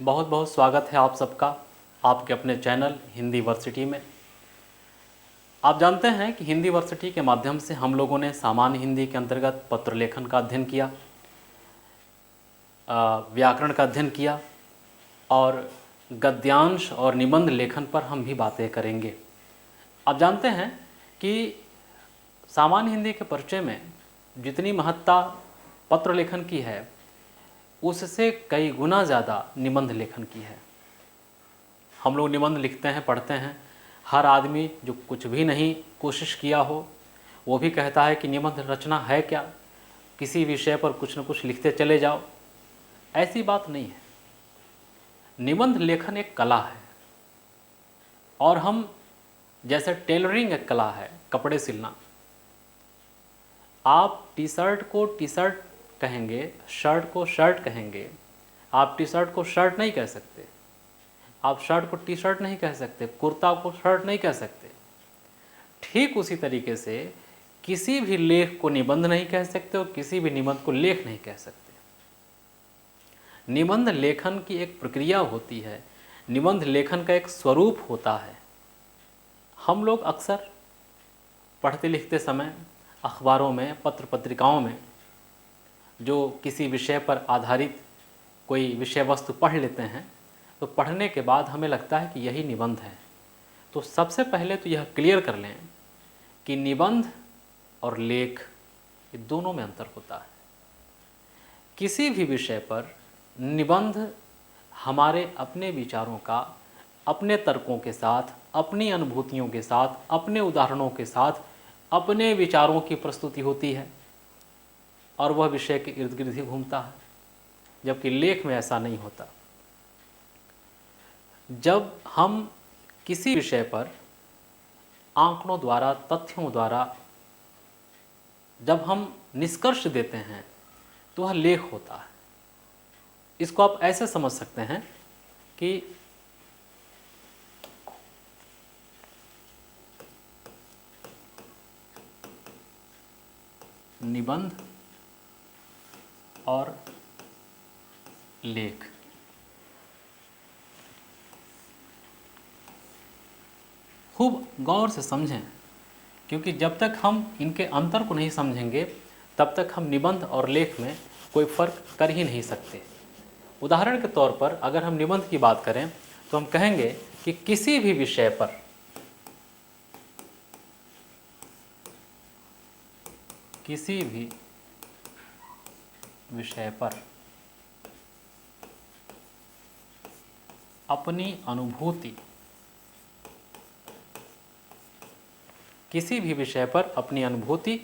बहुत बहुत स्वागत है आप सबका आपके अपने चैनल हिंदी वर्सिटी में। आप जानते हैं कि हिंदी वर्सिटी के माध्यम से हम लोगों ने सामान्य हिंदी के अंतर्गत पत्र लेखन का अध्ययन किया, व्याकरण का अध्ययन किया और गद्यांश और निबंध लेखन पर हम भी बातें करेंगे। आप जानते हैं कि सामान्य हिंदी के परिचय में जितनी महत्ता पत्र लेखन की है उससे कई गुना ज़्यादा निबंध लेखन की है। हम लोग निबंध लिखते हैं, पढ़ते हैं। हर आदमी जो कुछ भी नहीं कोशिश किया हो वो भी कहता है कि निबंध रचना है क्या, किसी विषय पर कुछ न कुछ लिखते चले जाओ। ऐसी बात नहीं है। निबंध लेखन एक कला है और हम जैसे टेलरिंग एक कला है, कपड़े सिलना। आप टी शर्ट को टी शर्ट कहेंगे, शर्ट को शर्ट कहेंगे। आप टी शर्ट को शर्ट नहीं कह सकते, आप शर्ट को टी शर्ट नहीं कह सकते, कुर्ता को शर्ट नहीं कह सकते। ठीक उसी तरीके से किसी भी लेख को निबंध नहीं कह सकते और किसी भी निबंध को लेख नहीं कह सकते। निबंध लेखन की एक प्रक्रिया होती है, निबंध लेखन का एक स्वरूप होता है। हम लोग अक्सर पढ़ते लिखते समय अखबारों में, पत्र पत्रिकाओं में जो किसी विषय पर आधारित कोई विषय वस्तु पढ़ लेते हैं तो पढ़ने के बाद हमें लगता है कि यही निबंध है। तो सबसे पहले तो यह क्लियर कर लें कि निबंध और लेख ये दोनों में अंतर होता है। किसी भी विषय पर निबंध हमारे अपने विचारों का, अपने तर्कों के साथ, अपनी अनुभूतियों के साथ, अपने उदाहरणों के साथ, अपने विचारों की प्रस्तुति होती है और वह विषय के इर्द गिर्द ही घूमता है, जबकि लेख में ऐसा नहीं होता। जब हम किसी विषय पर आंकड़ों द्वारा, तथ्यों द्वारा जब हम निष्कर्ष देते हैं तो वह लेख होता है। इसको आप ऐसे समझ सकते हैं कि निबंध और लेख, खूब गौर से समझें, क्योंकि जब तक हम इनके अंतर को नहीं समझेंगे तब तक हम निबंध और लेख में कोई फ़र्क कर ही नहीं सकते। उदाहरण के तौर पर अगर हम निबंध की बात करें तो हम कहेंगे कि किसी भी विषय पर अपनी अनुभूति, किसी भी विषय पर अपनी अनुभूति,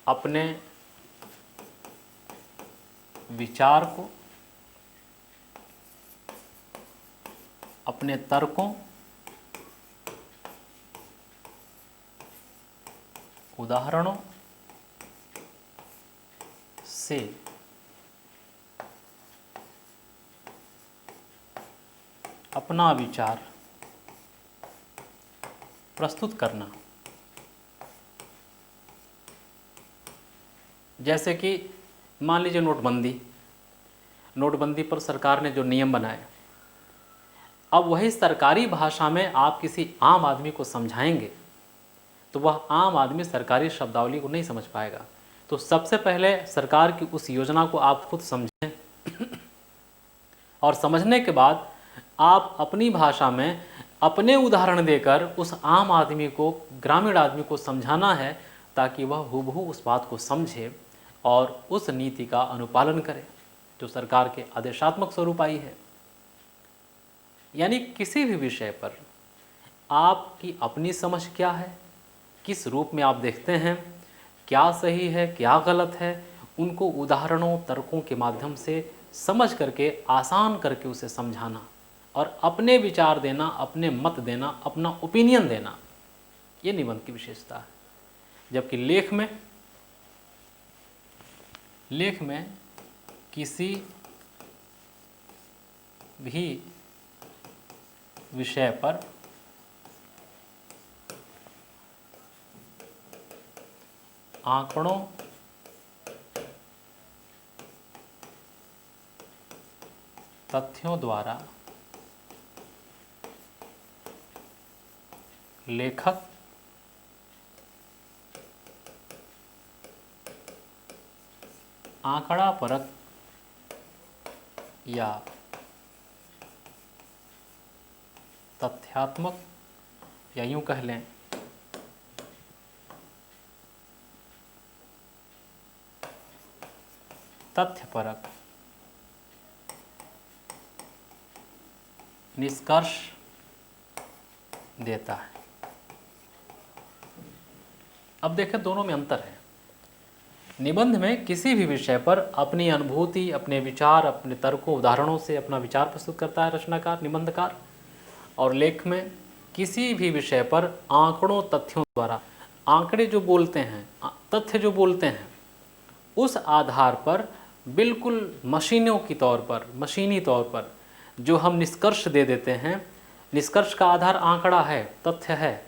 अपने विचार को, अपने तर्कों, उदाहरणों से अपना विचार प्रस्तुत करना। जैसे कि मान लीजिए नोटबंदी पर सरकार ने जो नियम बनाए, अब वही सरकारी भाषा में आप किसी आम आदमी को समझाएंगे तो वह आम आदमी सरकारी शब्दावली को नहीं समझ पाएगा। तो सबसे पहले सरकार की उस योजना को आप खुद समझें और समझने के बाद आप अपनी भाषा में अपने उदाहरण देकर उस आम आदमी को, ग्रामीण आदमी को समझाना है ताकि वह हूबहू उस बात को समझे और उस नीति का अनुपालन करे जो सरकार के आदेशात्मक स्वरूप आई है। यानी किसी भी विषय पर आपकी अपनी समझ क्या है, किस रूप में आप देखते हैं, क्या सही है क्या गलत है, उनको उदाहरणों, तर्कों के माध्यम से समझ करके, आसान करके उसे समझाना और अपने विचार देना, अपने मत देना, अपना ओपिनियन देना, ये निबंध की विशेषता है। जबकि लेख में किसी भी विषय पर आंकड़ों, तथ्यों द्वारा लेखक आंकड़ा परक या तथ्यात्मक या यूं कह लें तथ्यपरक निष्कर्ष देता है। अब देखें दोनों में अंतर है। निबंध में किसी भी विषय पर अपनी अनुभूति, अपने विचार, अपने तर्कों, उदाहरणों से अपना विचार प्रस्तुत करता है रचनाकार, निबंधकार। और लेख में किसी भी विषय पर आंकड़ों, तथ्यों द्वारा, आंकड़े जो बोलते हैं, तथ्य जो बोलते हैं, उस आधार पर बिल्कुल मशीनी तौर पर जो हम निष्कर्ष दे देते हैं, निष्कर्ष का आधार आंकड़ा है, तथ्य है।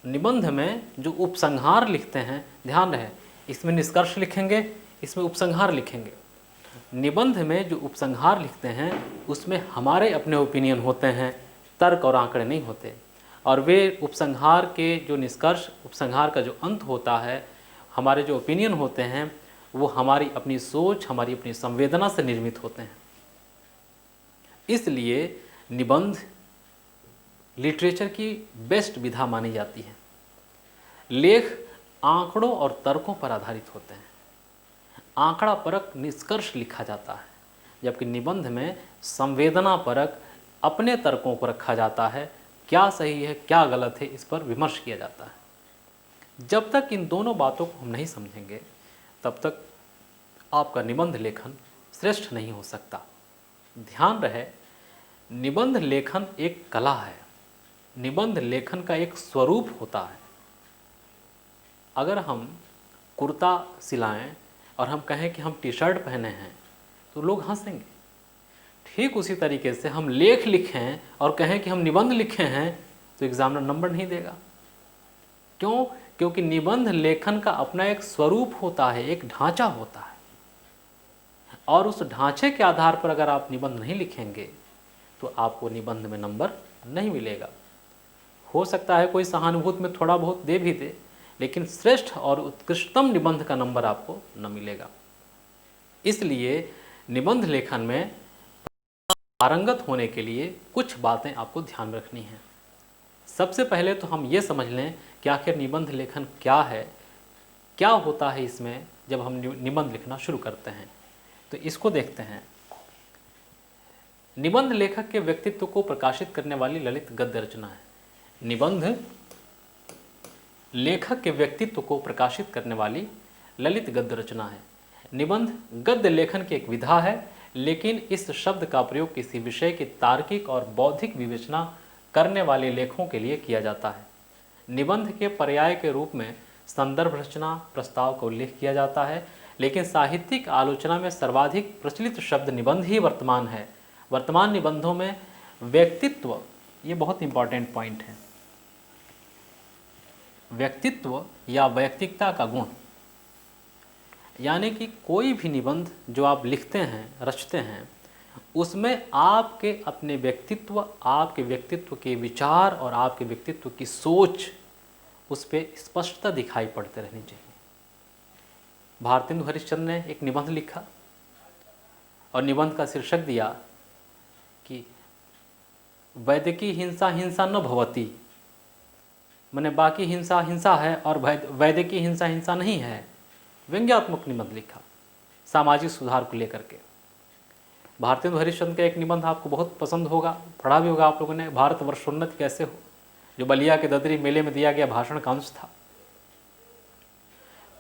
निबंध में जो उपसंहार लिखते हैं, ध्यान रहे, इसमें निष्कर्ष लिखेंगे, इसमें उपसंहार लिखेंगे। निबंध में जो उपसंहार लिखते हैं उसमें हमारे अपने ओपिनियन होते हैं, तर्क और आंकड़े नहीं होते। और वे उपसंहार के जो निष्कर्ष, उपसंहार का जो अंत होता है, हमारे जो ओपिनियन होते हैं, वो हमारी अपनी सोच, हमारी अपनी संवेदना से निर्मित होते हैं। इसलिए निबंध लिटरेचर की बेस्ट विधा मानी जाती है। लेख आंकड़ों और तर्कों पर आधारित होते हैं, आंकड़ा परक निष्कर्ष लिखा जाता है, जबकि निबंध में संवेदना परक अपने तर्कों को रखा जाता है, क्या सही है क्या गलत है इस पर विमर्श किया जाता है। जब तक इन दोनों बातों को हम नहीं समझेंगे तब तक आपका निबंध लेखन श्रेष्ठ नहीं हो सकता। ध्यान रहे, निबंध लेखन एक कला है, निबंध लेखन का एक स्वरूप होता है। अगर हम कुर्ता सिलाएं और हम कहें कि हम टी शर्ट पहने हैं तो लोग हंसेंगे। ठीक उसी तरीके से हम लेख लिखें और कहें कि हम निबंध लिखे हैं तो एग्जामिनर नंबर नहीं देगा। क्यों? क्योंकि निबंध लेखन का अपना एक स्वरूप होता है, एक ढांचा होता है, और उस ढांचे के आधार पर अगर आप निबंध नहीं लिखेंगे तो आपको निबंध में नंबर नहीं मिलेगा। हो सकता है कोई सहानुभूति में थोड़ा बहुत दे भी दे, लेकिन श्रेष्ठ और उत्कृष्टतम निबंध का नंबर आपको न मिलेगा। इसलिए निबंध लेखन में पारंगत होने के लिए कुछ बातें आपको ध्यान में रखनी हैं। सबसे पहले तो हम ये समझ लें कि आखिर निबंध लेखन क्या है, क्या होता है इसमें जब हम निबंध लिखना शुरू करते हैं। तो इसको देखते हैं। निबंध लेखक के व्यक्तित्व को प्रकाशित करने वाली ललित गद्य रचना है। निबंध लेखक के व्यक्तित्व को प्रकाशित करने वाली ललित गद्य रचना है। निबंध गद्य लेखन की एक विधा है, लेकिन इस शब्द का प्रयोग किसी विषय की तार्किक और बौद्धिक विवेचना करने वाले लेखों के लिए किया जाता है। निबंध के पर्याय के रूप में संदर्भ रचना, प्रस्ताव का उल्लेख किया जाता है, लेकिन साहित्यिक आलोचना में सर्वाधिक प्रचलित शब्द निबंध ही वर्तमान है। वर्तमान निबंधों में व्यक्तित्व, ये बहुत इंपॉर्टेंट पॉइंट है, व्यक्तित्व या वैयक्तिकता का गुण, यानी कि कोई भी निबंध जो आप लिखते हैं, रचते हैं, उसमें आपके अपने व्यक्तित्व, आपके व्यक्तित्व के विचार और आपके व्यक्तित्व की सोच उस पर स्पष्टता दिखाई पड़ते रहनी चाहिए। भारतेंदु हरिश्चंद्र ने एक निबंध लिखा और निबंध का शीर्षक दिया कि वैदिकी हिंसा हिंसा न भवती, मैंने बाकी हिंसा हिंसा है और वैदिकी हिंसा हिंसा नहीं है। व्यंग्यात्मक निबंध लिखा सामाजिक सुधार को लेकर के। भारतेंदु हरिश्चंद्र का एक निबंध आपको बहुत पसंद होगा, पढ़ा भी होगा आप लोगों ने, भारतवर्षोन्नति कैसे हो, जो बलिया के ददरी मेले में दिया गया भाषण का अंश था।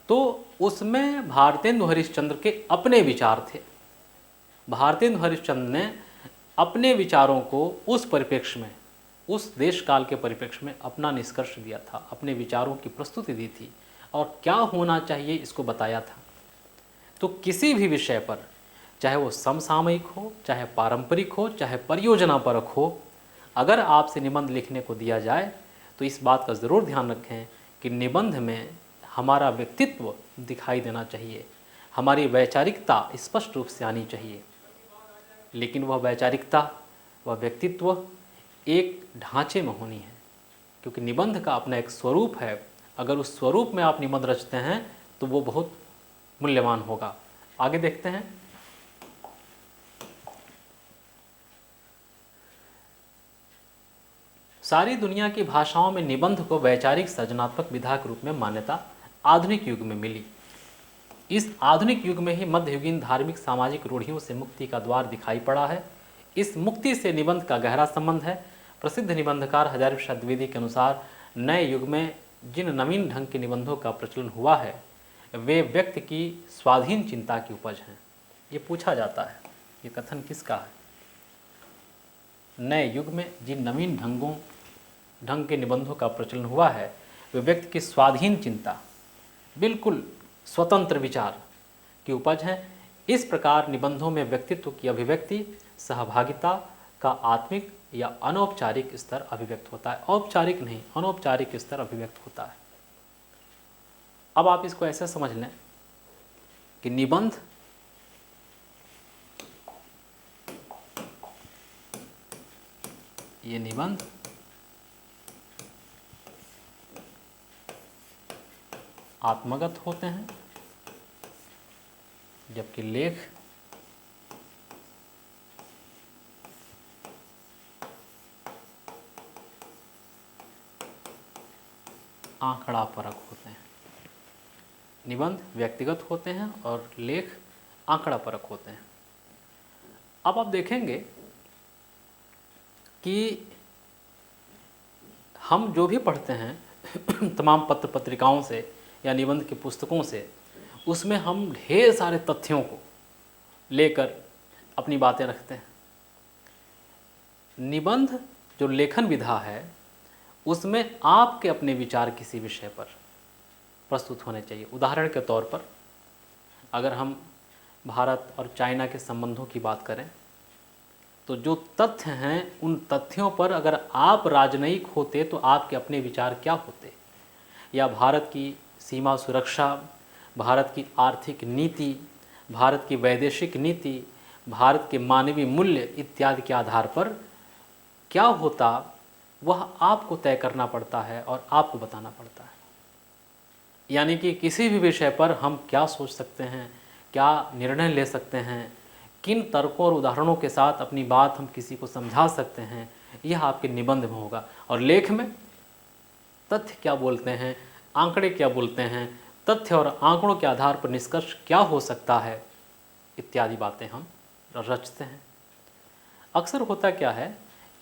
तो उसमें भारतेंदु हरिश्चंद्र के अपने विचार थे। भारतेंदु हरिश्चंद्र ने अपने विचारों को उस परिप्रेक्ष्य में, उस देश काल के परिप्रेक्ष्य में अपना निष्कर्ष दिया था, अपने विचारों की प्रस्तुति दी थी और क्या होना चाहिए इसको बताया था। तो किसी भी विषय पर, चाहे वो समसामयिक हो, चाहे पारंपरिक हो, चाहे परियोजना परक हो, अगर आपसे निबंध लिखने को दिया जाए तो इस बात का ज़रूर ध्यान रखें कि निबंध में हमारा व्यक्तित्व दिखाई देना चाहिए, हमारी वैचारिकता स्पष्ट रूप से आनी चाहिए। लेकिन वह वैचारिकता, वह व्यक्तित्व एक ढांचे में होनी है, क्योंकि निबंध का अपना एक स्वरूप है। अगर उस स्वरूप में आप निबंध रचते हैं तो वो बहुत मूल्यवान होगा। आगे देखते हैं। सारी दुनिया की भाषाओं में निबंध को वैचारिक सृजनात्मक विधा के रूप में मान्यता आधुनिक युग में मिली। इस आधुनिक युग में ही मध्ययुगीन धार्मिक सामाजिक रूढ़ियों से मुक्ति का द्वार दिखाई पड़ा है। इस मुक्ति से निबंध का गहरा संबंध है। प्रसिद्ध निबंधकार हजारीप्रसाद द्विवेदी के अनुसार नए युग में जिन नवीन ढंग के निबंधों का प्रचलन हुआ है वे व्यक्ति की स्वाधीन चिंता की उपज हैं। ये पूछा जाता है, ये कथन किसका है? नए युग में जिन नवीन ढंग के निबंधों का प्रचलन हुआ है वे व्यक्ति की स्वाधीन चिंता, बिल्कुल स्वतंत्र विचार की उपज है। इस प्रकार निबंधों में व्यक्तित्व की अभिव्यक्ति, सहभागिता का आत्मिक या अनौपचारिक स्तर अभिव्यक्त होता है। औपचारिक नहीं, अनौपचारिक स्तर अभिव्यक्त होता है। अब आप इसको ऐसे समझ लें कि निबंध ये निबंध आत्मगत होते हैं, जबकि लेख आंकड़ा परक होते हैं। निबंध व्यक्तिगत होते हैं और लेख आंकड़ा परक होते हैं। अब आप देखेंगे कि हम जो भी पढ़ते हैं तमाम पत्र पत्रिकाओं से या निबंध की पुस्तकों से, उसमें हम ढेर सारे तथ्यों को लेकर अपनी बातें रखते हैं। निबंध जो लेखन विधा है उसमें आपके अपने विचार किसी विषय पर प्रस्तुत होने चाहिए। उदाहरण के तौर पर अगर हम भारत और चाइना के संबंधों की बात करें तो जो तथ्य हैं उन तथ्यों पर अगर आप राजनयिक होते तो आपके अपने विचार क्या होते, या भारत की सीमा सुरक्षा, भारत की आर्थिक नीति, भारत की वैदेशिक नीति, भारत के मानवीय मूल्य इत्यादि के आधार पर क्या होता, वह आपको तय करना पड़ता है और आपको बताना पड़ता है। यानी कि किसी भी विषय पर हम क्या सोच सकते हैं, क्या निर्णय ले सकते हैं, किन तर्कों और उदाहरणों के साथ अपनी बात हम किसी को समझा सकते हैं, यह आपके निबंध में होगा। और लेख में तथ्य क्या बोलते हैं, आंकड़े क्या बोलते हैं, तथ्य और आंकड़ों के आधार पर निष्कर्ष क्या हो सकता है, इत्यादि बातें हम रचते हैं। अक्सर होता क्या है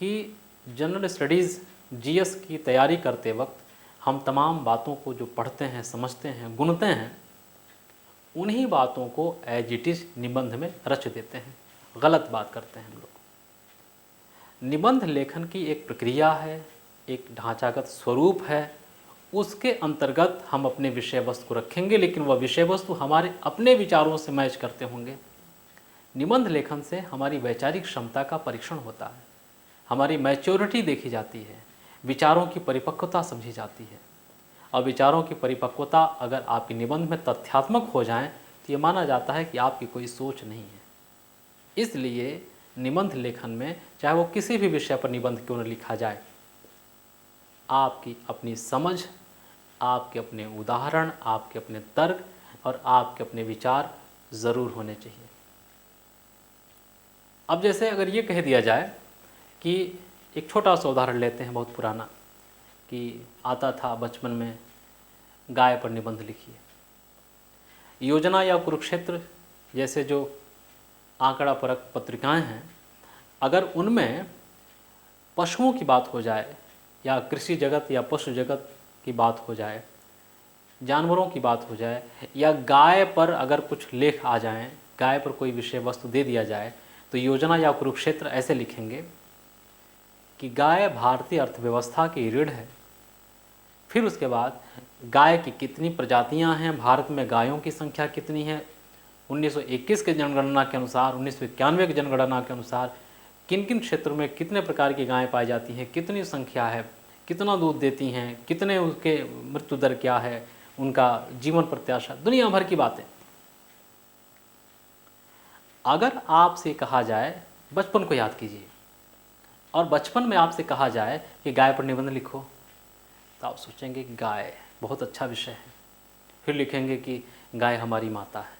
कि जनरल स्टडीज़ जीएस की तैयारी करते वक्त हम तमाम बातों को जो पढ़ते हैं, समझते हैं, गुनते हैं, उन्हीं बातों को एज इट इज निबंध में रच देते हैं। गलत बात करते हैं हम लोग। निबंध लेखन की एक प्रक्रिया है, एक ढांचागत स्वरूप है। उसके अंतर्गत हम अपने विषय वस्तु को रखेंगे, लेकिन वह विषय वस्तु हमारे अपने विचारों से मैच करते होंगे। निबंध लेखन से हमारी वैचारिक क्षमता का परीक्षण होता है, हमारी मैच्योरिटी देखी जाती है, विचारों की परिपक्वता समझी जाती है। और विचारों की परिपक्वता अगर आपके निबंध में तथ्यात्मक हो जाएं तो ये माना जाता है कि आपकी कोई सोच नहीं है। इसलिए निबंध लेखन में चाहे वो किसी भी विषय पर निबंध क्यों न लिखा जाए, आपकी अपनी समझ, आपके अपने उदाहरण, आपके अपने तर्क और आपके अपने विचार ज़रूर होने चाहिए। अब जैसे अगर ये कह दिया जाए कि एक छोटा सा उदाहरण लेते हैं, बहुत पुराना, कि आता था बचपन में गाय पर निबंध लिखिए। योजना या कुरुक्षेत्र जैसे जो आंकड़ा परक पत्रिकाएं हैं, अगर उनमें पशुओं की बात हो जाए या कृषि जगत या पशु जगत की बात हो जाए, जानवरों की बात हो जाए, या गाय पर अगर कुछ लेख आ जाएं, गाय पर कोई विषय वस्तु दे दिया जाए, तो योजना या कुरुक्षेत्र ऐसे लिखेंगे कि गाय भारतीय अर्थव्यवस्था की रीढ़ है। फिर उसके बाद गाय की कितनी प्रजातियां हैं, भारत में गायों की संख्या कितनी है, 1921 के जनगणना के अनुसार, 1991 की जनगणना के अनुसार किन किन क्षेत्रों में कितने प्रकार की गायें पाई जाती हैं, कितनी संख्या है, कितना दूध देती हैं, कितने उसके मृत्यु दर क्या है, उनका जीवन प्रत्याशा, दुनिया भर की बातें। अगर आपसे कहा जाए बचपन को याद कीजिए, और बचपन में आपसे कहा जाए कि गाय पर निबंध लिखो, तो आप सोचेंगे कि गाय बहुत अच्छा विषय है। फिर लिखेंगे कि गाय हमारी माता है।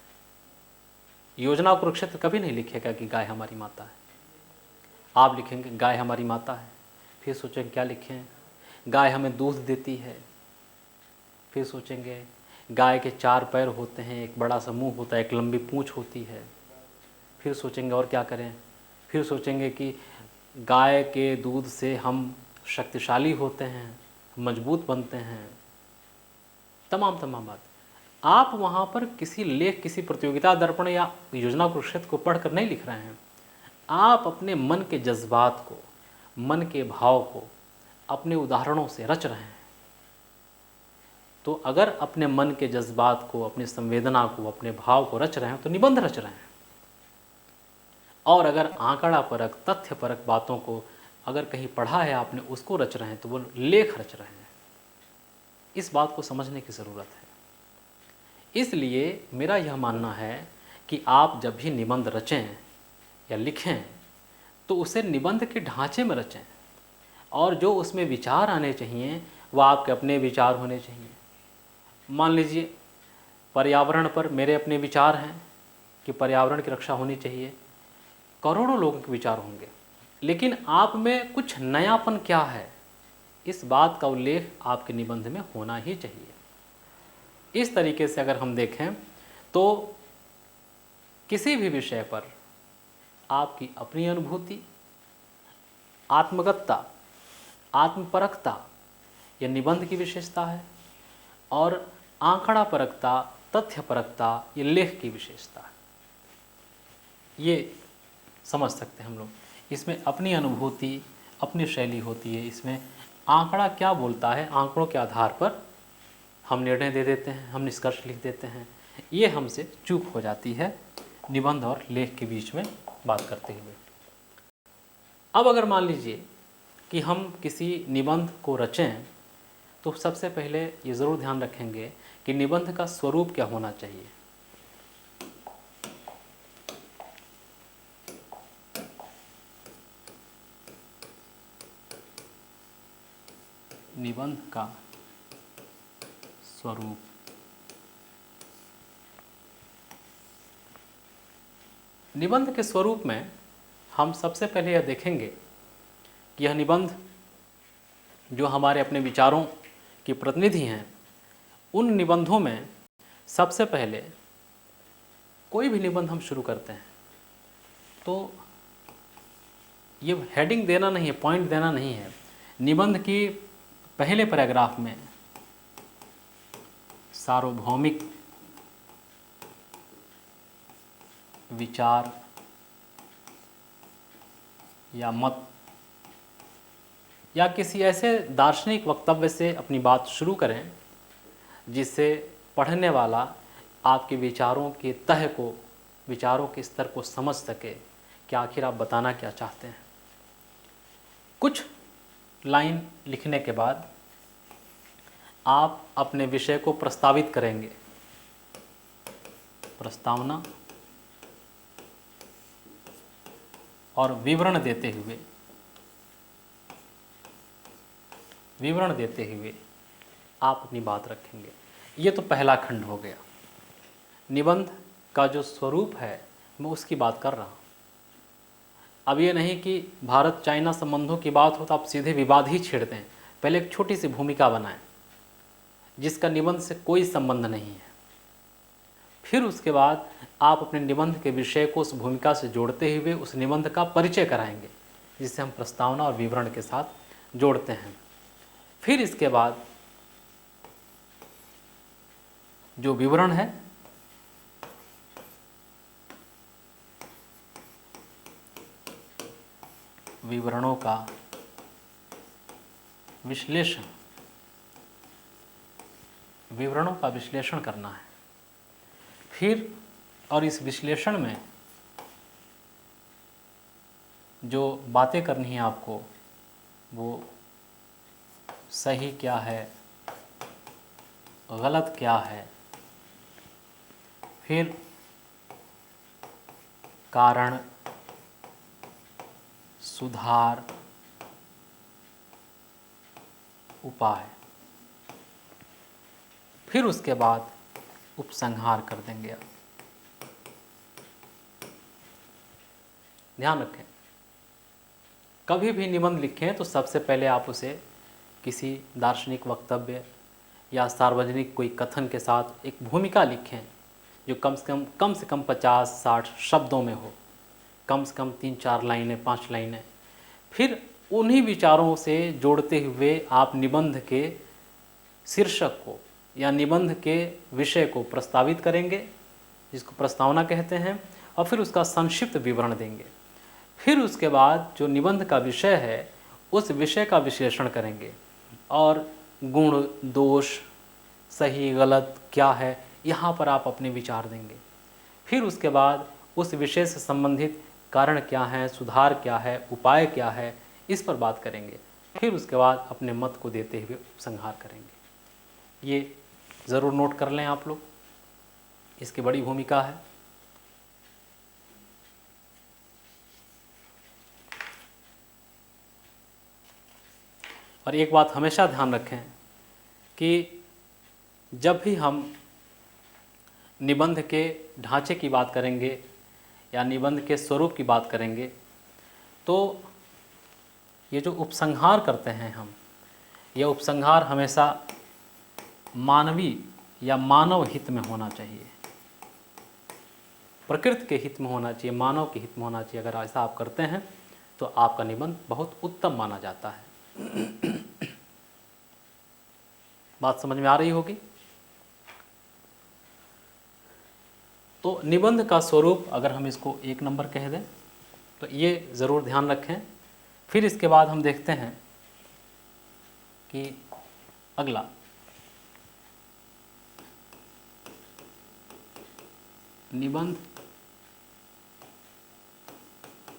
योजना कुरुक्षेत्र कभी नहीं लिखेगा कि गाय हमारी माता है। आप लिखेंगे गाय हमारी माता है। फिर सोचेंगे क्या लिखें, गाय हमें दूध देती है। फिर सोचेंगे गाय के 4 पैर होते हैं, एक बड़ा सा मुंह होता है, एक लंबी पूंछ होती है। फिर सोचेंगे और क्या करें। फिर सोचेंगे कि गाय के दूध से हम शक्तिशाली होते हैं, मजबूत बनते हैं। तमाम बात। आप वहाँ पर किसी लेख, किसी प्रतियोगिता दर्पण या योजना कुरुक्षेत्र को पढ़कर नहीं लिख रहे हैं। आप अपने मन के जज्बात को, मन के भाव को अपने उदाहरणों से रच रहे हैं। तो अगर अपने मन के जज्बात को, अपनी संवेदना को, अपने भाव को रच रहे हैं तो निबंध रच रहे हैं। और अगर आंकड़ा परक, तथ्य परक बातों को अगर कहीं पढ़ा है आपने, उसको रच रहे हैं तो वो लेख रच रहे हैं। इस बात को समझने की ज़रूरत है। इसलिए मेरा यह मानना है कि आप जब भी निबंध रचें या लिखें तो उसे निबंध के ढांचे में रचें, और जो उसमें विचार आने चाहिए वह आपके अपने विचार होने चाहिए। मान लीजिए पर्यावरण पर मेरे अपने विचार हैं कि पर्यावरण की रक्षा होनी चाहिए, करोड़ों लोगों के विचार होंगे, लेकिन आप में कुछ नयापन क्या है, इस बात का उल्लेख आपके निबंध में होना ही चाहिए। इस तरीके से अगर हम देखें तो किसी भी विषय पर आपकी अपनी अनुभूति, आत्मगतता, आत्मपरकता यह निबंध की विशेषता है, और आंकड़ा परकता, तथ्य परकता ये लेख की विशेषता है। ये समझ सकते हैं हम लोग। इसमें अपनी अनुभूति, अपनी शैली होती है। इसमें आंकड़ा क्या बोलता है, आंकड़ों के आधार पर हम निर्णय दे देते हैं, हम निष्कर्ष लिख देते हैं। ये हमसे चूक हो जाती है निबंध और लेख के बीच में बात करते हुए। अब अगर मान लीजिए कि हम किसी निबंध को रचें तो सबसे पहले ये ज़रूर ध्यान रखेंगे कि निबंध का स्वरूप क्या होना चाहिए। निबंध का स्वरूप, निबंध के स्वरूप में हम सबसे पहले यह देखेंगे कि यह निबंध जो हमारे अपने विचारों की प्रतिनिधि हैं, उन निबंधों में सबसे पहले कोई भी निबंध हम शुरू करते हैं तो ये हेडिंग देना नहीं है, पॉइंट देना नहीं है। निबंध की पहले पैराग्राफ में सार्वभौमिक विचार या मत या किसी ऐसे दार्शनिक वक्तव्य से अपनी बात शुरू करें जिससे पढ़ने वाला आपके विचारों के तह को, विचारों के स्तर को समझ सके कि आखिर आप बताना क्या चाहते हैं। कुछ लाइन लिखने के बाद आप अपने विषय को प्रस्तावित करेंगे। प्रस्तावना और विवरण देते हुए आप अपनी बात रखेंगे। ये तो पहला खंड हो गया। निबंध का जो स्वरूप है मैं उसकी बात कर रहा हूँ। अब ये नहीं कि भारत चाइना संबंधों की बात हो तो आप सीधे विवाद ही छेड़ दें। पहले एक छोटी सी भूमिका बनाएं जिसका निबंध से कोई संबंध नहीं है। फिर उसके बाद आप अपने निबंध के विषय को उस भूमिका से जोड़ते हुए उस निबंध का परिचय कराएंगे, जिसे हम प्रस्तावना और विवरण के साथ जोड़ते हैं। फिर इसके बाद जो विवरण है विवरणों का विश्लेषण करना है। फिर और इस विश्लेषण में जो बातें करनी है आपको, वो सही क्या है, गलत क्या है, फिर कारण, सुधार उपाय, फिर उसके बाद उपसंहार कर देंगे आप। ध्यान रखें, कभी भी निबंध लिखें तो सबसे पहले आप उसे किसी दार्शनिक वक्तव्य या सार्वजनिक कोई कथन के साथ एक भूमिका लिखें जो कम से कम 50-60 शब्दों में हो, कम से कम 3-4 लाइनें, 5 लाइनें। फिर उन्हीं विचारों से जोड़ते हुए आप निबंध के शीर्षक को या निबंध के विषय को प्रस्तावित करेंगे, जिसको प्रस्तावना कहते हैं, और फिर उसका संक्षिप्त विवरण देंगे। फिर उसके बाद जो निबंध का विषय है उस विषय का विश्लेषण करेंगे और गुण दोष सही गलत क्या है यहाँ पर आप अपने विचार देंगे। फिर उसके बाद उस विषय से संबंधित कारण क्या है, सुधार क्या है, उपाय क्या है, इस पर बात करेंगे। फिर उसके बाद अपने मत को देते हुए उपसंहार करेंगे। ये ज़रूर नोट कर लें आप लोग, इसकी बड़ी भूमिका है। और एक बात हमेशा ध्यान रखें कि जब भी हम निबंध के ढांचे की बात करेंगे या निबंध के स्वरूप की बात करेंगे तो ये जो उपसंहार करते हैं हम, यह उपसंहार हमेशा मानवीय या मानव हित में होना चाहिए, प्रकृति के हित में होना चाहिए, मानव के हित में होना चाहिए। अगर ऐसा आप करते हैं तो आपका निबंध बहुत उत्तम माना जाता है। बात समझ में आ रही होगी। तो निबंध का स्वरूप अगर हम इसको 1 नंबर कह दें तो ये ज़रूर ध्यान रखें। फिर इसके बाद हम देखते हैं कि अगला निबंध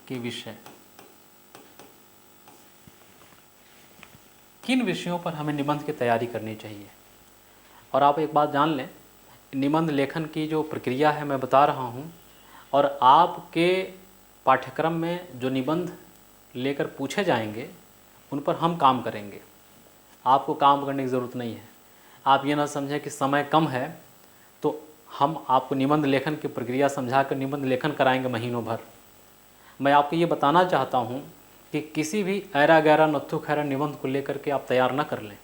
के विषय, किन विषयों पर हमें निबंध की तैयारी करनी चाहिए। और आप एक बात जान लें, निबंध लेखन की जो प्रक्रिया है मैं बता रहा हूँ, और आपके पाठ्यक्रम में जो निबंध लेकर पूछे जाएंगे उन पर हम काम करेंगे। आपको काम करने की ज़रूरत नहीं है। आप ये ना समझें कि समय कम है तो हम आपको निबंध लेखन की प्रक्रिया समझा कर निबंध लेखन कराएंगे महीनों भर। मैं आपको ये बताना चाहता हूँ कि किसी भी ऐरा गैरा नत्थु खैरा निबंध को लेकर के आप तैयार न कर लें,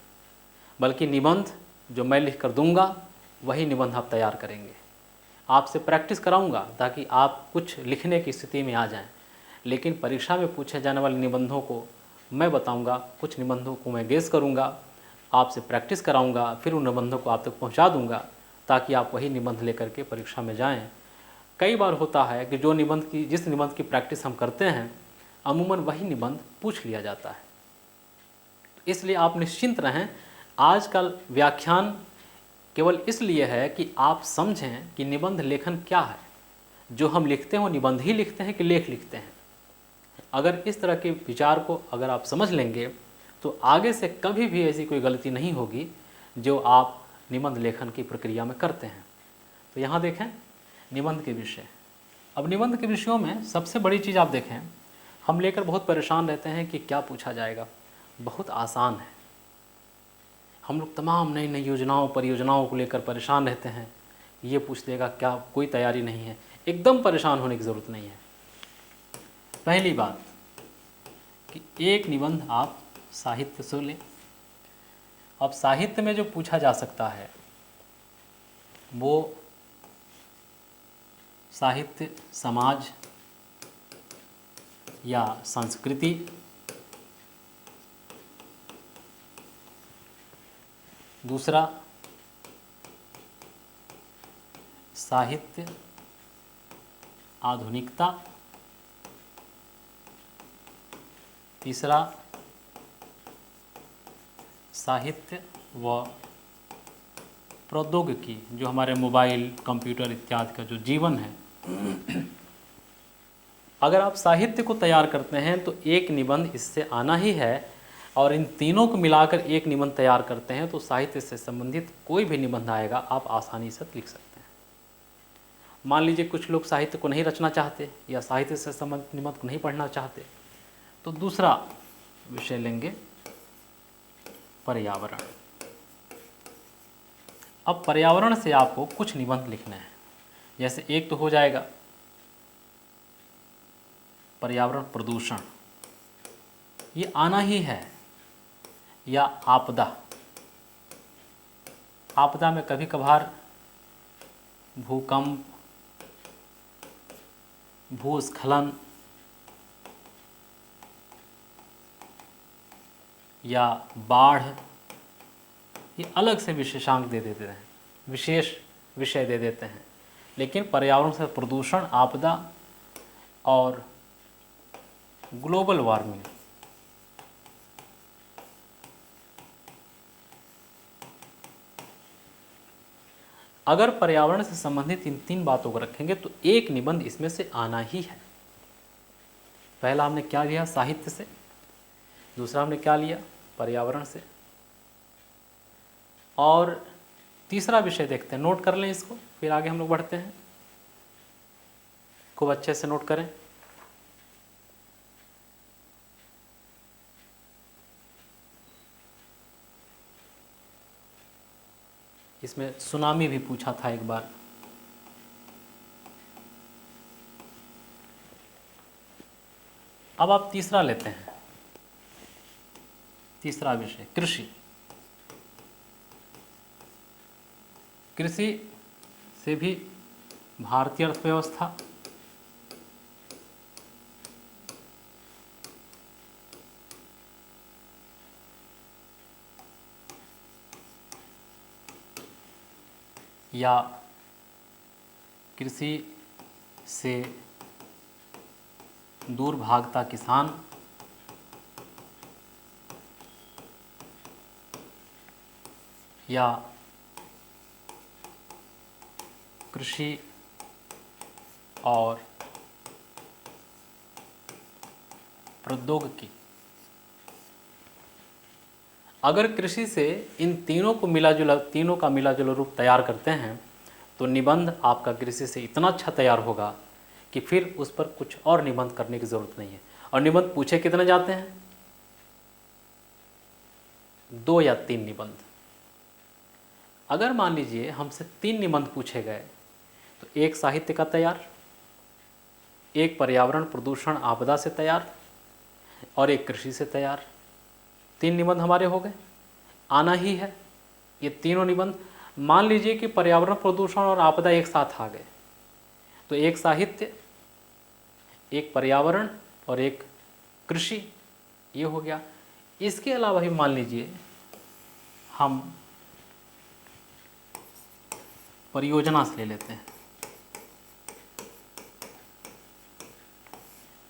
बल्कि निबंध जो मैं लिख कर दूँगा वही निबंध आप तैयार करेंगे। आपसे प्रैक्टिस कराऊंगा ताकि आप कुछ लिखने की स्थिति में आ जाएं, लेकिन परीक्षा में पूछे जाने वाले निबंधों को मैं बताऊंगा, कुछ निबंधों को मैं गेस करूंगा, आपसे प्रैक्टिस कराऊंगा, फिर उन निबंधों को आप तक पहुंचा दूंगा ताकि आप वही निबंध लेकर के परीक्षा में जाएं। कई बार होता है कि जिस निबंध की प्रैक्टिस हम करते हैं अमूमन वही निबंध पूछ लिया जाता है। इसलिए आप निश्चिंत रहें। आज का व्याख्यान केवल इसलिए है कि आप समझें कि निबंध लेखन क्या है। जो हम लिखते हैं वो निबंध ही लिखते हैं कि लेख लिखते हैं। अगर इस तरह के विचार को अगर आप समझ लेंगे तो आगे से कभी भी ऐसी कोई गलती नहीं होगी जो आप निबंध लेखन की प्रक्रिया में करते हैं। तो यहाँ देखें निबंध के विषय। अब निबंध के विषयों में सबसे बड़ी चीज़ आप देखें, हम लेकर बहुत परेशान रहते हैं कि क्या पूछा जाएगा। बहुत आसान है। हम लोग तमाम नई नई योजनाओं परियोजनाओं को लेकर परेशान रहते हैं, ये पूछ देगा क्या, कोई तैयारी नहीं है। एकदम परेशान होने की ज़रूरत नहीं है। पहली बात कि एक निबंध आप साहित्य से लें। अब साहित्य में जो पूछा जा सकता है वो साहित्य, समाज या संस्कृति, दूसरा साहित्य आधुनिकता, तीसरा साहित्य व प्रौद्योगिकी, जो हमारे मोबाइल, कंप्यूटर इत्यादि का जो जीवन है। अगर आप साहित्य को तैयार करते हैं तो एक निबंध इससे आना ही है, और इन तीनों को मिलाकर एक निबंध तैयार करते हैं तो साहित्य से संबंधित कोई भी निबंध आएगा आप आसानी से लिख सकते हैं। मान लीजिए कुछ लोग साहित्य को नहीं रचना चाहते या साहित्य से संबंधित निबंध को नहीं पढ़ना चाहते, तो दूसरा विषय लेंगे पर्यावरण। अब पर्यावरण से आपको कुछ निबंध लिखने हैं। जैसे एक तो हो जाएगा पर्यावरण प्रदूषण, ये आना ही है, या आपदा। आपदा में कभी कभार भूकंप, भूस्खलन या बाढ़, ये अलग से विशेषांक दे देते हैं, विशेष विषय दे देते हैं। लेकिन पर्यावरण से प्रदूषण, आपदा और ग्लोबल वार्मिंग, अगर पर्यावरण से संबंधित इन तीन बातों को रखेंगे तो एक निबंध इसमें से आना ही है। पहला हमने क्या लिया? साहित्य से। दूसरा हमने क्या लिया? पर्यावरण से। और तीसरा विषय देखते हैं, नोट कर लें इसको, फिर आगे हम लोग बढ़ते हैं। खूब अच्छे से नोट करें। इसमें सुनामी भी पूछा था एक बार। अब आप तीसरा लेते हैं, तीसरा विषय कृषि। कृषि से भी भारतीय अर्थव्यवस्था, या कृषि से दूर भागता किसान, या कृषि और प्रौद्योगिकी। अगर कृषि से इन तीनों को तीनों का मिला जुला रूप तैयार करते हैं तो निबंध आपका कृषि से इतना अच्छा तैयार होगा कि फिर उस पर कुछ और निबंध करने की ज़रूरत नहीं है। और निबंध पूछे कितने जाते हैं? 2 या 3 निबंध। अगर मान लीजिए हमसे 3 निबंध पूछे गए तो एक साहित्य का तैयार, एक पर्यावरण प्रदूषण आपदा से तैयार और एक कृषि से तैयार। 3 निबंध हमारे हो गए, आना ही है ये तीनों निबंध। मान लीजिए कि पर्यावरण प्रदूषण और आपदा एक साथ आ गए तो एक साहित्य, एक पर्यावरण और एक कृषि, ये हो गया। इसके अलावा भी मान लीजिए हम परियोजना से ले लेते हैं।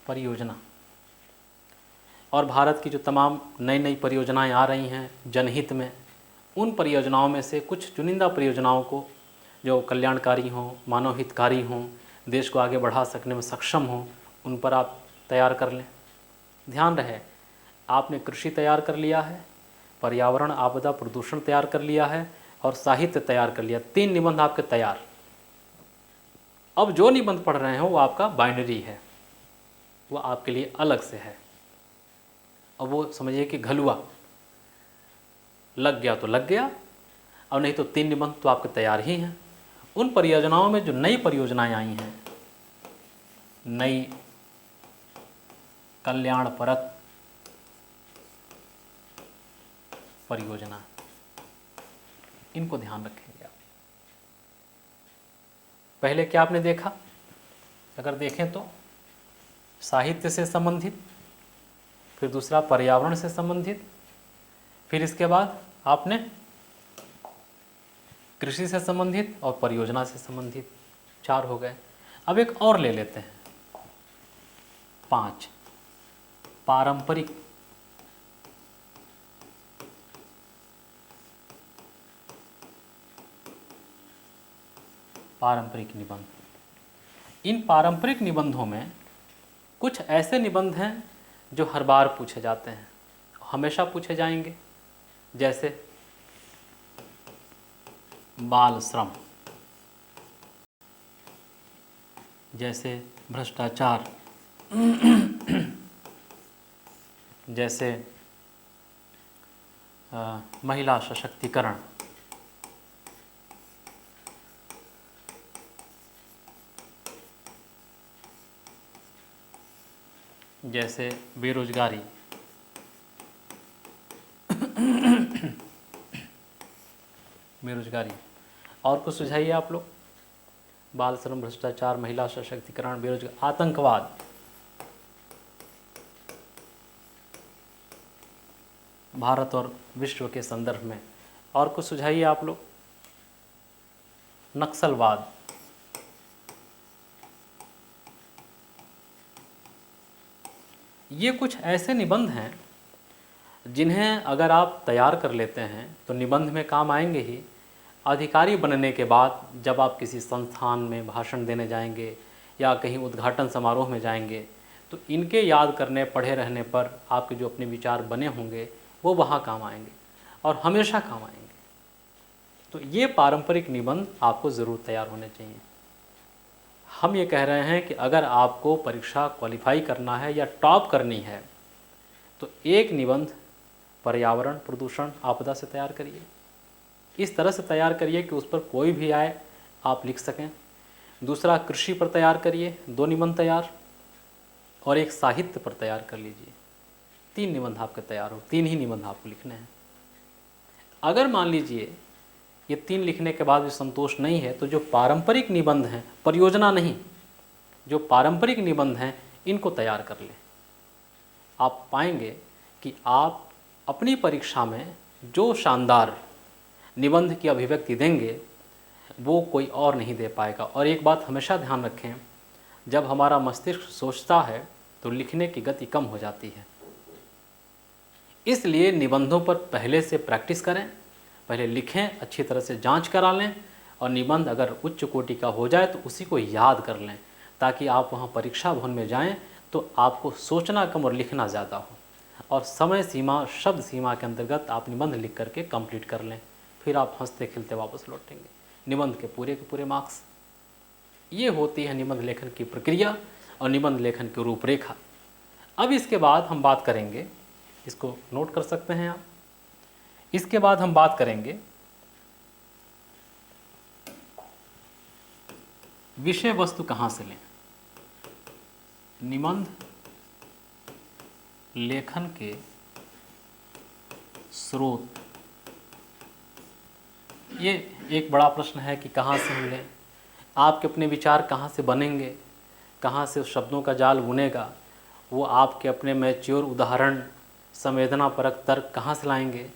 परियोजना और भारत की जो तमाम नई नई परियोजनाएं आ रही हैं जनहित में, उन परियोजनाओं में से कुछ चुनिंदा परियोजनाओं को जो कल्याणकारी हों, मानव हितकारी हों, देश को आगे बढ़ा सकने में सक्षम हों, उन पर आप तैयार कर लें। ध्यान रहे, आपने कृषि तैयार कर लिया है, पर्यावरण आपदा प्रदूषण तैयार कर लिया है और साहित्य तैयार कर लिया। 3 निबंध आपके तैयार। अब जो निबंध पढ़ रहे हो वो आपका बाइनरी है, वो आपके लिए अलग से है। अब वो समझिए कि घलुआ लग गया तो लग गया, और नहीं तो 3 निबंध तो आपके तैयार ही हैं। उन परियोजनाओं में जो नई परियोजनाएं आई हैं, नई कल्याणपरक परियोजना, इनको ध्यान रखेंगे आप। पहले क्या आपने देखा? अगर देखें तो साहित्य से संबंधित, फिर दूसरा पर्यावरण से संबंधित, फिर इसके बाद आपने कृषि से संबंधित और परियोजना से संबंधित। 4 हो गए। अब एक और ले लेते हैं, 5, पारंपरिक। पारंपरिक निबंध। इन पारंपरिक निबंधों में कुछ ऐसे निबंध हैं जो हर बार पूछे जाते हैं, हमेशा पूछे जाएंगे। जैसे बाल श्रम, जैसे भ्रष्टाचार, जैसे महिला सशक्तिकरण, जैसे बेरोजगारी, बेरोजगारी। और कुछ सुझाइए आप लोग। बाल श्रम, भ्रष्टाचार, महिला सशक्तिकरण, बेरोजगार, आतंकवाद, भारत और विश्व के संदर्भ में। और कुछ सुझाइए आप लोग। नक्सलवाद, ये कुछ ऐसे निबंध हैं जिन्हें अगर आप तैयार कर लेते हैं तो निबंध में काम आएंगे ही। अधिकारी बनने के बाद जब आप किसी संस्थान में भाषण देने जाएंगे या कहीं उद्घाटन समारोह में जाएंगे तो इनके याद करने, पढ़े रहने पर आपके जो अपने विचार बने होंगे वो वहाँ काम आएंगे और हमेशा काम आएंगे। तो ये पारंपरिक निबंध आपको ज़रूर तैयार होने चाहिए। हम ये कह रहे हैं कि अगर आपको परीक्षा क्वालिफाई करना है या टॉप करनी है तो एक निबंध पर्यावरण, प्रदूषण, आपदा से तैयार करिए। इस तरह से तैयार करिए कि उस पर कोई भी आए आप लिख सकें। दूसरा, कृषि पर तैयार करिए, 2 निबंध तैयार। और एक साहित्य पर तैयार कर लीजिए, 3 निबंध आपके तैयार हो। 3 ही निबंध आपको लिखने हैं। अगर मान लीजिए ये 3 लिखने के बाद भी संतोष नहीं है तो जो पारंपरिक निबंध हैं, परियोजना नहीं, जो पारंपरिक निबंध हैं इनको तैयार कर लें। आप पाएंगे कि आप अपनी परीक्षा में जो शानदार निबंध की अभिव्यक्ति देंगे वो कोई और नहीं दे पाएगा। और एक बात हमेशा ध्यान रखें, जब हमारा मस्तिष्क सोचता है तो लिखने की गति कम हो जाती है। इसलिए निबंधों पर पहले से प्रैक्टिस करें, पहले लिखें, अच्छी तरह से जांच करा लें और निबंध अगर उच्च कोटि का हो जाए तो उसी को याद कर लें ताकि आप वहाँ परीक्षा भवन में जाएं तो आपको सोचना कम और लिखना ज़्यादा हो। और समय सीमा, शब्द सीमा के अंतर्गत आप निबंध लिख करके कंप्लीट कर लें, फिर आप हंसते खिलते वापस लौटेंगे। निबंध के पूरे मार्क्स। ये होती है निबंध लेखन की प्रक्रिया और निबंध लेखन की रूपरेखा। अब इसके बाद हम बात करेंगे, इसको नोट कर सकते हैं आप। इसके बाद हम बात करेंगे विषय वस्तु कहाँ से लें। निबंध लेखन के स्रोत, ये एक बड़ा प्रश्न है कि कहाँ से हम लें। आपके अपने विचार कहाँ से बनेंगे, कहाँ से उस शब्दों का जाल बुनेगा, वो आपके अपने मैच्योर उदाहरण, संवेदनापरक तर्क कहाँ से लाएंगे।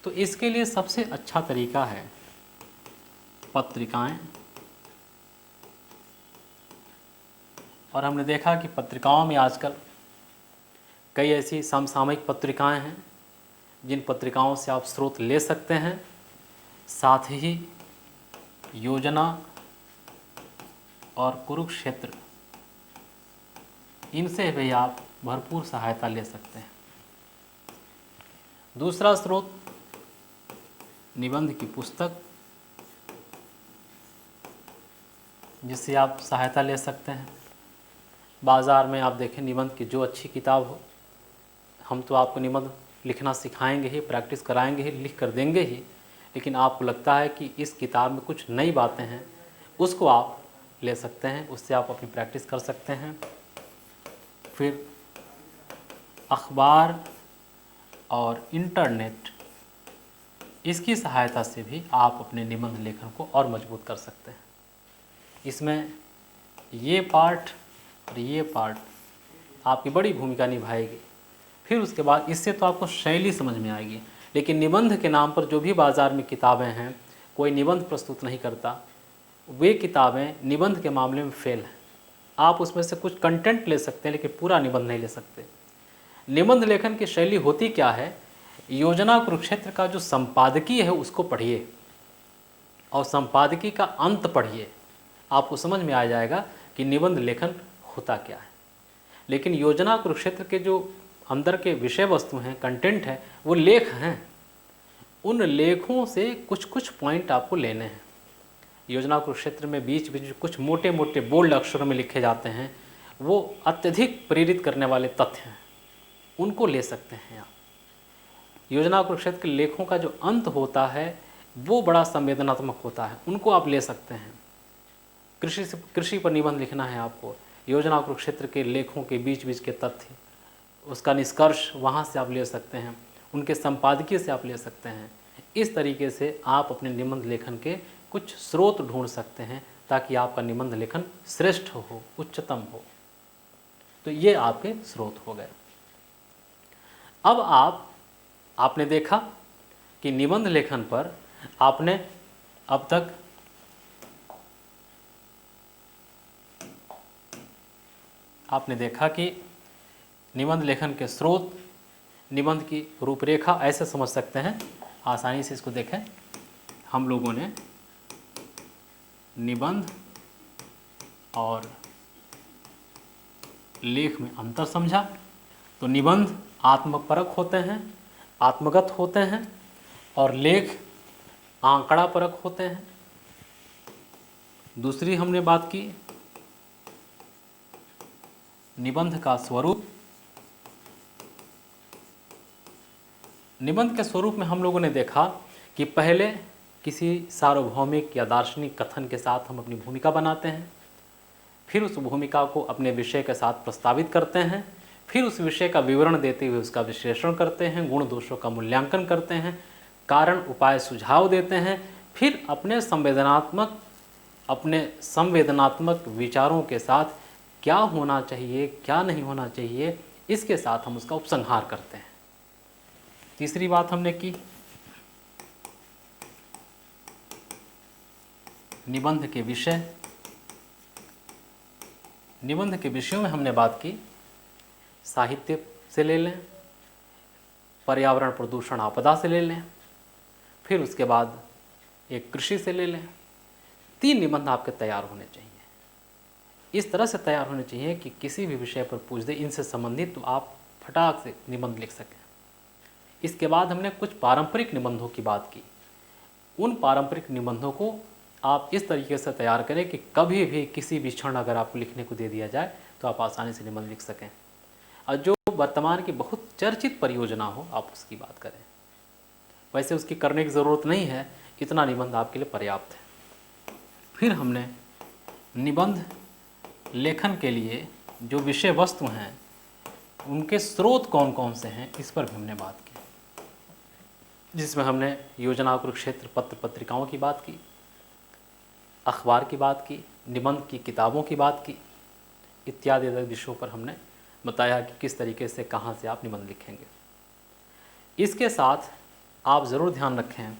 तो इसके लिए सबसे अच्छा तरीका है पत्रिकाएं। और हमने देखा कि पत्रिकाओं में आजकल कई ऐसी समसामयिक पत्रिकाएं हैं जिन पत्रिकाओं से आप स्रोत ले सकते हैं। साथ ही योजना और कुरुक्षेत्र, इनसे भी आप भरपूर सहायता ले सकते हैं। दूसरा स्रोत निबंध की पुस्तक, जिससे आप सहायता ले सकते हैं। बाज़ार में आप देखें निबंध की जो अच्छी किताब हो, हम तो आपको निबंध लिखना सिखाएंगे ही, प्रैक्टिस कराएंगे ही, लिख कर देंगे ही, लेकिन आपको लगता है कि इस किताब में कुछ नई बातें हैं, उसको आप ले सकते हैं, उससे आप अपनी प्रैक्टिस कर सकते हैं। फिर अखबार और इंटरनेट, इसकी सहायता से भी आप अपने निबंध लेखन को और मजबूत कर सकते हैं। इसमें ये पार्ट और ये पार्ट आपकी बड़ी भूमिका निभाएगी। फिर उसके बाद इससे तो आपको शैली समझ में आएगी, लेकिन निबंध के नाम पर जो भी बाज़ार में किताबें हैं, कोई निबंध प्रस्तुत नहीं करता, वे किताबें निबंध के मामले में फेल हैं। आप उसमें से कुछ कंटेंट ले सकते हैं लेकिन पूरा निबंध नहीं ले सकते। निबंध लेखन की शैली होती क्या है, योजना कुरुक्षेत्र का जो संपादकीय है उसको पढ़िए और संपादकीय का अंत पढ़िए, आपको समझ में आ जाएगा कि निबंध लेखन होता क्या है। लेकिन योजना कुरुक्षेत्र के जो अंदर के विषय वस्तु हैं, कंटेंट है, वो लेख हैं। उन लेखों से कुछ कुछ पॉइंट आपको लेने हैं। योजना कुरुक्षेत्र में बीच बीच कुछ मोटे मोटे बोल्ड अक्षरों में लिखे जाते हैं, वो अत्यधिक प्रेरित करने वाले तथ्य हैं। उनको ले सकते हैं आप। योजना कुरुक्षेत्र के लेखों का जो अंत होता है वो बड़ा संवेदनात्मक होता है, उनको आप ले सकते हैं। कृषि पर निबंध लिखना है आपको, योजना कुरुक्षेत्र के लेखों के बीच बीच के तथ्य, उसका निष्कर्ष वहाँ से आप ले सकते हैं, उनके संपादकीय से आप ले सकते हैं। इस तरीके से आप अपने निबंध लेखन के कुछ स्रोत ढूंढ सकते हैं ताकि आपका निबंध लेखन श्रेष्ठ हो, उच्चतम हो। तो ये आपके स्रोत हो गए। अब आपने देखा कि निबंध लेखन पर आपने अब तक आपने देखा कि निबंध लेखन के स्रोत, निबंध की रूपरेखा ऐसे समझ सकते हैं, आसानी से इसको देखें। हम लोगों ने निबंध और लेख में अंतर समझा। तो निबंध आत्मपरक होते हैं, आत्मगत होते हैं, और लेख आंकड़ा परक होते हैं। दूसरी हमने बात की निबंध का स्वरूप। निबंध के स्वरूप में हम लोगों ने देखा कि पहले किसी सार्वभौमिक या दार्शनिक कथन के साथ हम अपनी भूमिका बनाते हैं, फिर उस भूमिका को अपने विषय के साथ प्रस्तावित करते हैं, फिर उस विषय का विवरण देते हुए उसका विश्लेषण करते हैं, गुण दोषों का मूल्यांकन करते हैं, कारण उपाय सुझाव देते हैं, फिर अपने संवेदनात्मक विचारों के साथ क्या होना चाहिए, क्या नहीं होना चाहिए, इसके साथ हम उसका उपसंहार करते हैं। तीसरी बात हमने की निबंध के विषय। निबंध के विषयों में हमने बात की साहित्य से ले लें, पर्यावरण प्रदूषण आपदा से ले लें, फिर उसके बाद एक कृषि से ले लें। 3 निबंध आपके तैयार होने चाहिए। इस तरह से तैयार होने चाहिए कि किसी भी विषय पर पूछ दे इनसे संबंधित तो आप फटाक से निबंध लिख सकें। इसके बाद हमने कुछ पारंपरिक निबंधों की बात की। उन पारंपरिक निबंधों को आप इस तरीके से तैयार करें कि कभी भी किसी भी क्षण अगर आपको लिखने को दे दिया जाए तो आप आसानी से निबंध लिख सकें। और जो वर्तमान की बहुत चर्चित परियोजना हो आप उसकी बात करें। वैसे उसकी करने की ज़रूरत नहीं है, इतना निबंध आपके लिए पर्याप्त है। फिर हमने निबंध लेखन के लिए जो विषय वस्तु हैं उनके स्रोत कौन कौन से हैं इस पर भी हमने बात की, जिसमें हमने योजना कुरुक्षेत्र पत्र पत्रिकाओं की बात की, अखबार की बात की, निबंध की किताबों की बात की, इत्यादि विषयों पर हमने बताया कि किस तरीके से कहाँ से आप निबंध लिखेंगे। इसके साथ आप ज़रूर ध्यान रखें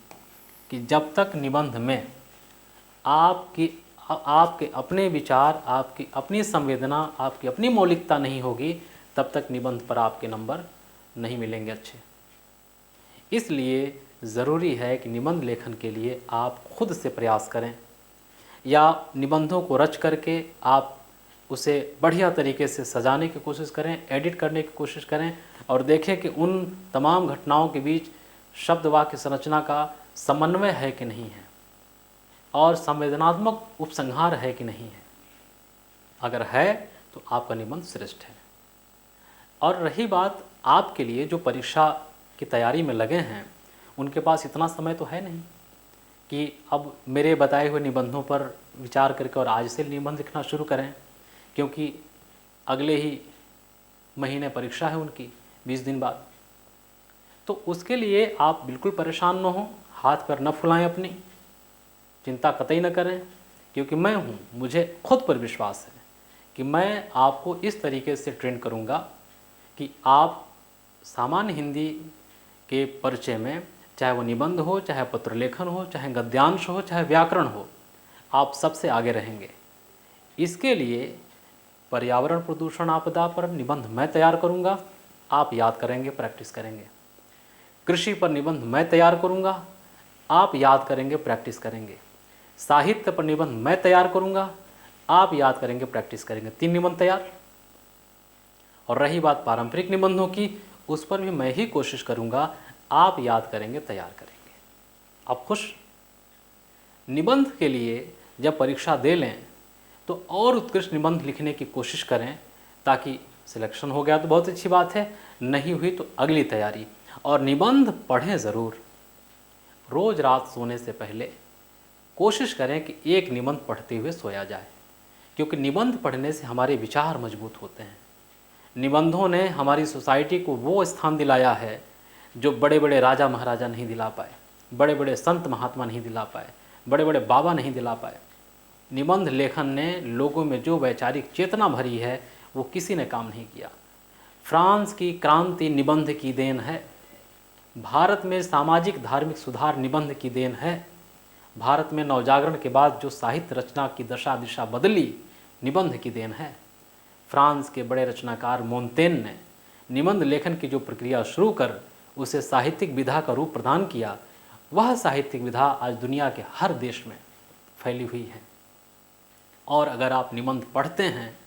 कि जब तक निबंध में आपके अपने विचार, आपकी अपनी संवेदना, आपकी अपनी मौलिकता नहीं होगी, तब तक निबंध पर आपके नंबर नहीं मिलेंगे अच्छे। इसलिए ज़रूरी है कि निबंध लेखन के लिए आप खुद से प्रयास करें या निबंधों को रच करके आप उसे बढ़िया तरीके से सजाने की कोशिश करें, एडिट करने की कोशिश करें और देखें कि उन तमाम घटनाओं के बीच शब्द वाक्य संरचना का समन्वय है कि नहीं है और संवेदनात्मक उपसंहार है कि नहीं है। अगर है तो आपका निबंध श्रेष्ठ है। और रही बात आपके लिए जो परीक्षा की तैयारी में लगे हैं, उनके पास इतना समय तो है नहीं कि अब मेरे बताए हुए निबंधों पर विचार करके और आज से निबंध लिखना शुरू करें, क्योंकि अगले ही महीने परीक्षा है उनकी 20 दिन बाद। तो उसके लिए आप बिल्कुल परेशान न हो, हाथ पैर न फुलाएं, अपनी चिंता कतई न करें, क्योंकि मैं हूँ, मुझे खुद पर विश्वास है कि मैं आपको इस तरीके से ट्रेन करूँगा कि आप सामान्य हिंदी के परिचय में, चाहे वो निबंध हो, चाहे पत्र लेखन हो, चाहे गद्यांश हो, चाहे व्याकरण हो, आप सबसे आगे रहेंगे। इसके लिए पर्यावरण प्रदूषण आपदा पर निबंध मैं तैयार करूँगा, आप याद करेंगे, प्रैक्टिस करेंगे। कृषि पर निबंध मैं तैयार करूँगा, आप याद करेंगे, प्रैक्टिस करेंगे। साहित्य पर निबंध मैं तैयार करूँगा, आप याद करेंगे, प्रैक्टिस करेंगे। 3 निबंध तैयार। और रही बात पारंपरिक निबंधों की, उस पर भी मैं ही कोशिश करूँगा, आप याद करेंगे, तैयार करेंगे। आप खुश? निबंध के लिए जब परीक्षा दे लें तो और उत्कृष्ट निबंध लिखने की कोशिश करें ताकि सिलेक्शन हो गया तो बहुत अच्छी बात है, नहीं हुई तो अगली तैयारी। और निबंध पढ़ें ज़रूर। रोज़ रात सोने से पहले कोशिश करें कि एक निबंध पढ़ते हुए सोया जाए, क्योंकि निबंध पढ़ने से हमारे विचार मजबूत होते हैं। निबंधों ने हमारी सोसाइटी को वो स्थान दिलाया है जो बड़े बड़े राजा महाराजा नहीं दिला पाए, बड़े बड़े संत महात्मा नहीं दिला पाए, बड़े बड़े बाबा नहीं दिला पाए। निबंध लेखन ने लोगों में जो वैचारिक चेतना भरी है वो किसी ने काम नहीं किया। फ्रांस की क्रांति निबंध की देन है। भारत में सामाजिक धार्मिक सुधार निबंध की देन है। भारत में नवजागरण के बाद जो साहित्य रचना की दशा दिशा बदली, निबंध की देन है। फ्रांस के बड़े रचनाकार मोंतेन ने निबंध लेखन की जो प्रक्रिया शुरू कर उसे साहित्यिक विधा का रूप प्रदान किया, वह साहित्यिक विधा आज दुनिया के हर देश में फैली हुई है। और अगर आप निबंध पढ़ते हैं,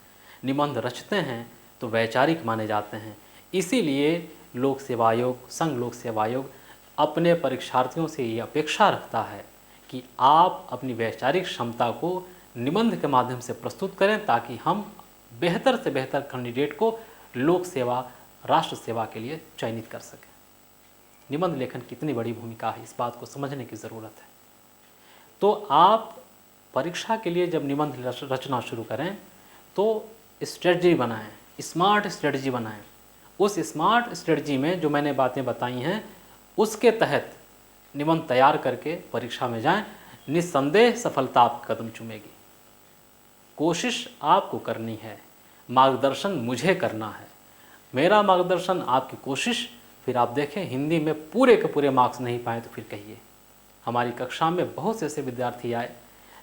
निबंध रचते हैं तो वैचारिक माने जाते हैं। इसीलिए लोक सेवा आयोग, संघ लोक सेवा आयोग अपने परीक्षार्थियों से ये अपेक्षा रखता है कि आप अपनी वैचारिक क्षमता को निबंध के माध्यम से प्रस्तुत करें, ताकि हम बेहतर से बेहतर कैंडिडेट को लोक सेवा, राष्ट्र सेवा के लिए चयनित कर सकें। निबंध लेखन कितनी बड़ी भूमिका है, इस बात को समझने की ज़रूरत है। तो आप परीक्षा के लिए जब निबंध रचना शुरू करें तो स्ट्रेटजी बनाएं, स्मार्ट स्ट्रेटजी बनाएं। उस स्मार्ट स्ट्रेटजी में जो मैंने बातें बताई हैं उसके तहत निबंध तैयार करके परीक्षा में जाएं। निस्संदेह सफलता आपका कदम चूमेगी। कोशिश आपको करनी है, मार्गदर्शन मुझे करना है। मेरा मार्गदर्शन, आपकी कोशिश। फिर आप देखें हिंदी में पूरे के पूरे मार्क्स नहीं पाए तो फिर कहिए। हमारी कक्षा में बहुत से ऐसे विद्यार्थी आए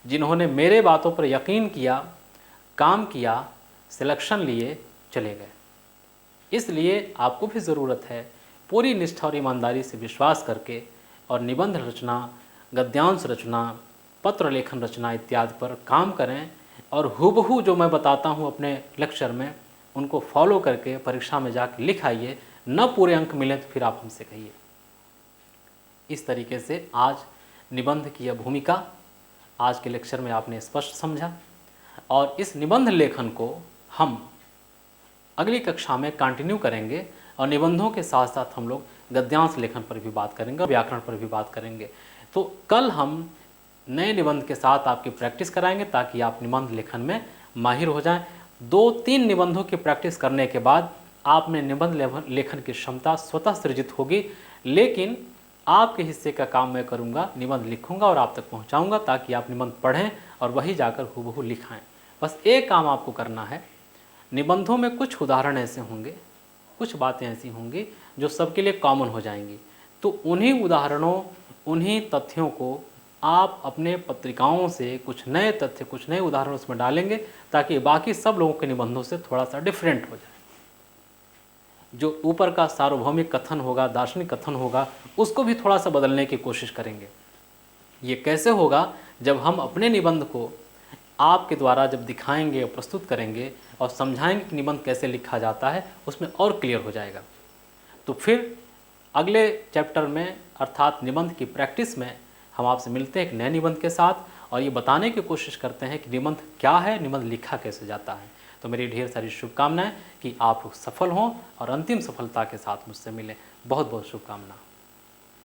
जिन्होंने मेरे बातों पर यकीन किया, काम किया, सिलेक्शन लिए, चले गए। इसलिए आपको भी ज़रूरत है पूरी निष्ठा और ईमानदारी से विश्वास करके और निबंध रचना, गद्यांश रचना, पत्र लेखन रचना इत्यादि पर काम करें और हूबहू जो मैं बताता हूँ अपने लेक्चर में उनको फॉलो करके परीक्षा में जाकर लिख आइए। न पूरे अंक मिलें तो फिर आप हमसे कहिए। इस तरीके से आज निबंध की यह भूमिका आज के लेक्चर में आपने स्पष्ट समझा, और इस निबंध लेखन को हम अगली कक्षा में कंटिन्यू करेंगे और निबंधों के साथ साथ हम लोग गद्यांश लेखन पर भी बात करेंगे, व्याकरण पर भी बात करेंगे। तो कल हम नए निबंध के साथ आपकी प्रैक्टिस कराएंगे ताकि आप निबंध लेखन में माहिर हो जाएं। 2-3 निबंधों की प्रैक्टिस करने के बाद आप में निबंध लेखन की क्षमता स्वतः सृजित होगी। लेकिन आपके हिस्से का काम मैं करूंगा, निबंध लिखूंगा और आप तक पहुंचाऊंगा ताकि आप निबंध पढ़ें और वही जाकर हूबहू लिखाएं। बस एक काम आपको करना है, निबंधों में कुछ उदाहरण ऐसे होंगे, कुछ बातें ऐसी होंगी जो सबके लिए कॉमन हो जाएंगी। तो उन्हीं उदाहरणों, उन्हीं तथ्यों को आप अपने पत्रिकाओं से कुछ नए तथ्य, कुछ नए उदाहरण उसमें डालेंगे ताकि बाकी सब लोगों के निबंधों से थोड़ा सा डिफरेंट हो जाए। जो ऊपर का सार्वभौमिक कथन होगा, दार्शनिक कथन होगा, उसको भी थोड़ा सा बदलने की कोशिश करेंगे। ये कैसे होगा? जब हम अपने निबंध को आपके द्वारा जब दिखाएंगे, प्रस्तुत करेंगे और समझाएंगे कि निबंध कैसे लिखा जाता है, उसमें और क्लियर हो जाएगा। तो फिर अगले चैप्टर में अर्थात निबंध की प्रैक्टिस में हम आपसे मिलते हैं एक नए निबंध के साथ और ये बताने की कोशिश करते हैं कि निबंध क्या है, निबंध लिखा कैसे जाता है। तो मेरी ढेर सारी शुभकामनाएं कि आप लोग सफल हों और अंतिम सफलता के साथ मुझसे मिलें। बहुत बहुत शुभकामनाएं।